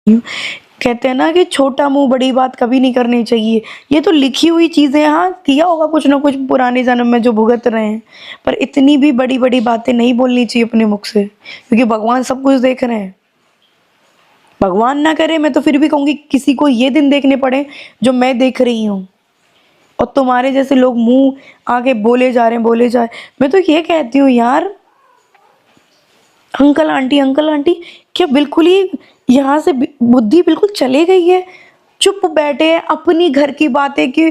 कहते हैं ना कि छोटा मुंह बड़ी बात कभी नहीं करनी चाहिए। ये तो लिखी हुई चीज़ें, हाँ, किया होगा कुछ ना कुछ पुराने जन्म में जो भुगत रहे हैं, पर इतनी भी बड़ी-बड़ी बातें नहीं बोलनी चाहिए अपने मुख से, क्योंकि भगवान सब कुछ देख रहे हैं। भगवान ना करे, मैं तो फिर भी कहूँगी किसी को ये दिन देखने पड़े जो मैं देख रही हूँ, और तुम्हारे जैसे लोग मुँह आगे बोले जा रहे हैं, बोले जा रहे हैं। मैं तो ये कहती हूँ यार, अंकल आंटी क्या बिल्कुल ही यहाँ से बुद्धि बिल्कुल चले गई है? चुप बैठे हैं अपनी घर की बातें कि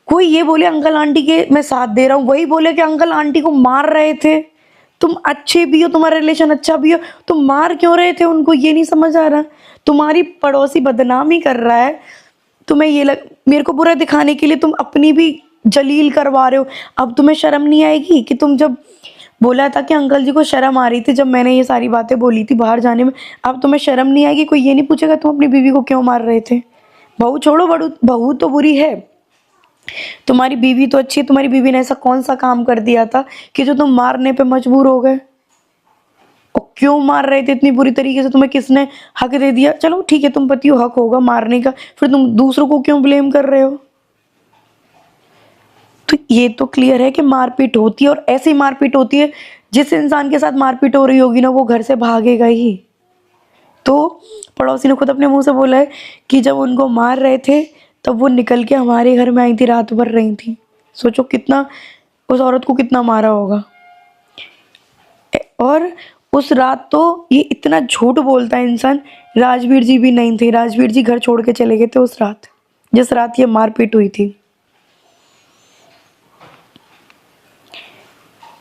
कोई ये बोले अंकल आंटी के मैं साथ दे रहा हूँ, वही बोले कि अंकल आंटी को मार रहे थे। तुम अच्छे भी हो, तुम्हारा रिलेशन अच्छा भी हो, तुम मार क्यों रहे थे उनको, ये नहीं समझ आ रहा। तुम्हारी पड़ोसी बदनामी कर रहा है, तुम्हें ये लग मेरे को बुरा दिखाने के लिए तुम अपनी भी जलील करवा रहे हो। अब तुम्हें शर्म नहीं आएगी कि तुम जब बोला था कि अंकल जी को शर्म आ रही थी जब मैंने ये सारी बातें बोली थी बाहर जाने में, अब तुम्हें शर्म नहीं आएगी? कोई ये नहीं पूछेगा तुम अपनी बीवी को क्यों मार रहे थे? बहू छोड़ो, बड़ू बहू तो बुरी है, तुम्हारी बीवी तो अच्छी है। तुम्हारी बीवी ने ऐसा कौन सा काम कर दिया था कि जो तुम मारने पे मजबूर हो गए? और क्यों मार रहे थे इतनी बुरी तरीके से? तुम्हें किसने हक दे दिया? चलो ठीक है, तुम पति हो, हक होगा मारने का, फिर तुम दूसरों को क्यों ब्लेम कर रहे हो? तो ये तो क्लियर है कि मारपीट होती है, और ऐसी मारपीट होती है, जिस इंसान के साथ मारपीट हो रही होगी ना वो घर से भागेगा ही। तो पड़ोसी ने खुद अपने मुंह से बोला है कि जब उनको मार रहे थे तब वो निकल के हमारे घर में आई थी, रात भर रही थी। सोचो कितना, उस औरत को कितना मारा होगा। और उस रात तो ये इतना झूठ बोलता है इंसान, राजवीर जी भी नहीं थे, राजवीर जी घर छोड़ के चले गए थे उस रात, जिस रात ये मारपीट हुई थी।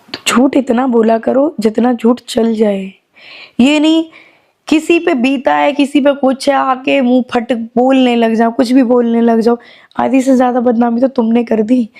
तो झूठ इतना बोला करो जितना झूठ चल जाए। ये नहीं किसी पे बीता है, किसी पे कुछ है, आके मुंह फट बोलने लग जाओ, कुछ भी बोलने लग जाओ। आधी से ज्यादा बदनामी तो तुमने कर दी।